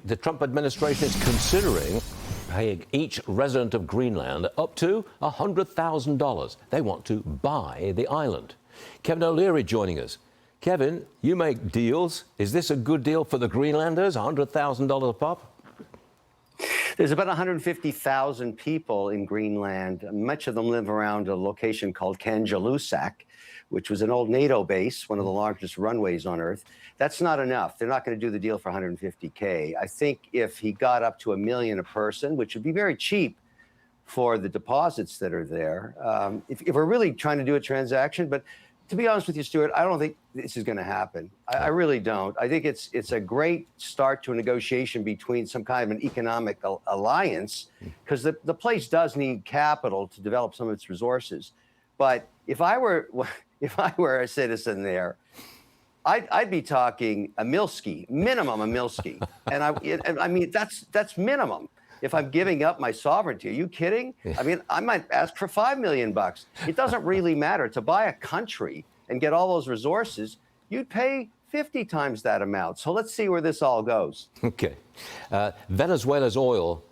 the Trump administration is considering paying each resident of Greenland up to $100,000. They want to buy the island. Kevin O'Leary joining us. Kevin, you make deals. Is this a good deal for the Greenlanders, $100,000 a pop? There's about 150,000 people in Greenland. Much of them live around a location called Kanjalusak, which was an old NATO base, one of the largest runways on Earth. That's not enough. They're not going to do the deal for 150K. I think if he got up to $1 million a person, which would be very cheap for the deposits that are there, if we're really trying to do a transaction, but to be honest with you, Stuart, I don't think this is going to happen. I really don't. I think it's a great start to a negotiation between some kind of an economic alliance, because the place does need capital to develop some of its resources. But if I were a citizen there, I'd be talking a milski, minimum a milski, and I mean that's minimum. If I'm giving up my sovereignty, are you kidding? I mean, I might ask for $5 million. It doesn't really matter. To buy a country and get all those resources, you'd pay 50 times that amount. So let's see where this all goes. Okay. Venezuela's oil,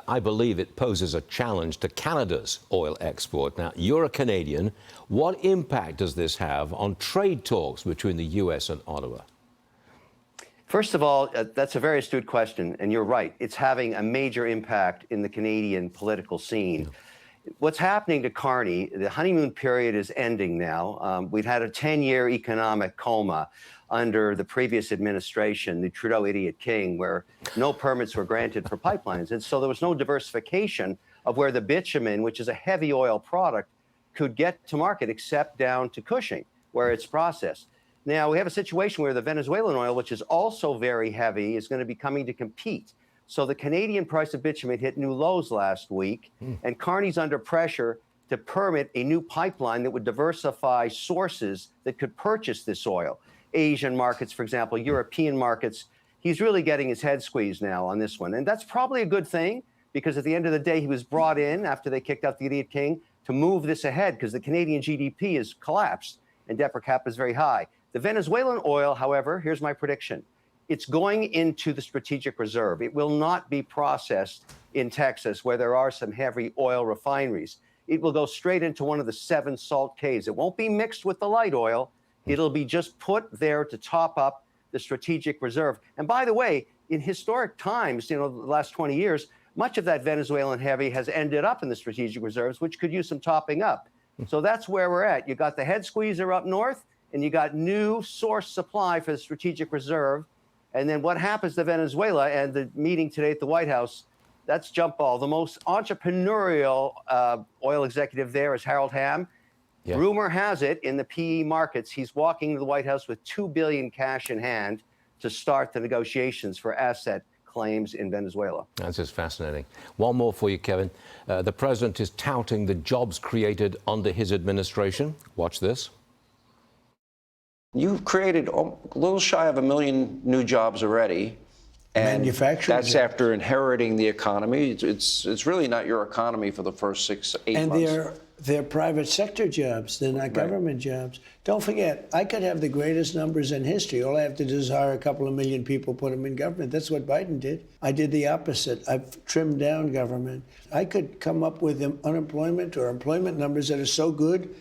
I believe it poses a challenge to Canada's oil export. Now, you're a Canadian. What impact does this have on trade talks between the U.S. and Ottawa? First of all, that's a very astute question, and you're right. It's having a major impact in the Canadian political scene. What's happening to Carney, the honeymoon period is ending now. We've had a 10-year economic coma under the previous administration, the Trudeau idiot king, where no permits were granted for pipelines. And so there was no diversification of where the bitumen, which is a heavy oil product, could get to market except down to Cushing, where it's processed. Now, we have a situation where the Venezuelan oil, which is also very heavy, is going to be coming to compete. So the Canadian price of bitumen hit new lows last week, and Carney's under pressure to permit a new pipeline that would diversify sources that could purchase this oil. Asian markets, for example, European markets. He's really getting his head squeezed now on this one. And that's probably a good thing, because at the end of the day, he was brought in after they kicked out the idiot king to move this ahead, because the Canadian GDP has collapsed and debt per capita is very high. The Venezuelan oil, however, here's my prediction. It's going into the strategic reserve. It will not be processed in Texas, where there are some heavy oil refineries. It will go straight into one of the 7 salt caves. It won't be mixed with the light oil. It'll be just put there to top up the strategic reserve. And by the way, in historic times, the last 20 years, much of that Venezuelan heavy has ended up in the strategic reserves, which could use some topping up. So that's where we're at. You got the head squeezer up north, and you got new source supply for the strategic reserve. And then what happens to Venezuela, and the meeting today at the White House, that's jump ball. The most entrepreneurial oil executive there is Harold Hamm. Yeah. Rumor has it, in the PE markets, he's walking to the White House with $2 billion cash in hand to start the negotiations for asset claims in Venezuela. That's just fascinating. One more for you, Kevin. The president is touting the jobs created under his administration. Watch this. You've created a little shy of 1 million new jobs already. And manufacturing that's jobs. After inheriting the economy. It's really not your economy for the first 6 to 8 months. And they're private sector jobs. They're not government jobs. Don't forget, I could have the greatest numbers in history. All I have to do is hire a couple of million people, put them in government. That's what Biden did. I did the opposite. I've trimmed down government. I could come up with unemployment or employment numbers that are so good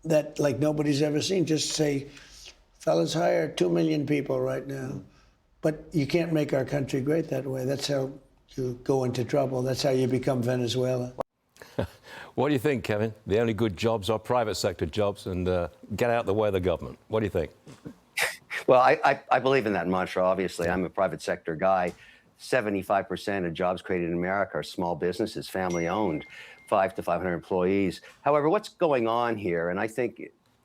that like nobody's ever seen. Just say, fellas, hire 2 million people right now. But you can't make our country great that way. That's how you go into trouble. That's how you become Venezuela. What do you think, Kevin? The only good jobs are private sector jobs, and get out the way of the government. What do you think? Well, I believe in that mantra, obviously. I'm a private sector guy. 75% of jobs created in America are small businesses, family-owned, 5 to 500 employees. However, what's going on here, and I think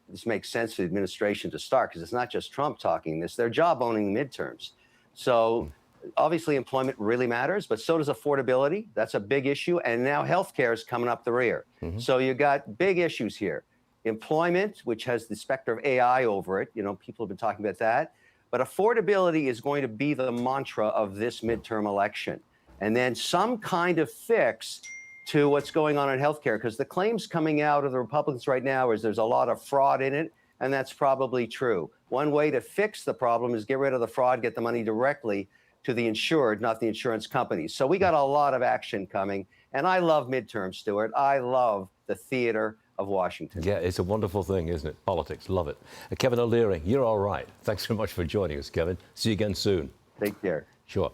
this makes sense for the administration to start, because it's not just Trump talking this, they're job-owning midterms. So obviously employment really matters, but so does affordability. That's a big issue. And now healthcare is coming up the rear. So you got big issues here. Employment, which has the specter of AI over it. People have been talking about that. But affordability is going to be the mantra of this midterm election. And then some kind of fix to what's going on in healthcare, because the claims coming out of the Republicans right now is there's a lot of fraud in it, and that's probably true. One way to fix the problem is get rid of the fraud, get the money directly to the insured, not the insurance companies. So we got a lot of action coming. And I love midterms, Stuart. I love the theater of Washington. Yeah, it's a wonderful thing, isn't it? Politics, love it. Kevin O'Leary, you're all right. Thanks so much for joining us, Kevin. See you again soon. Take care. Sure.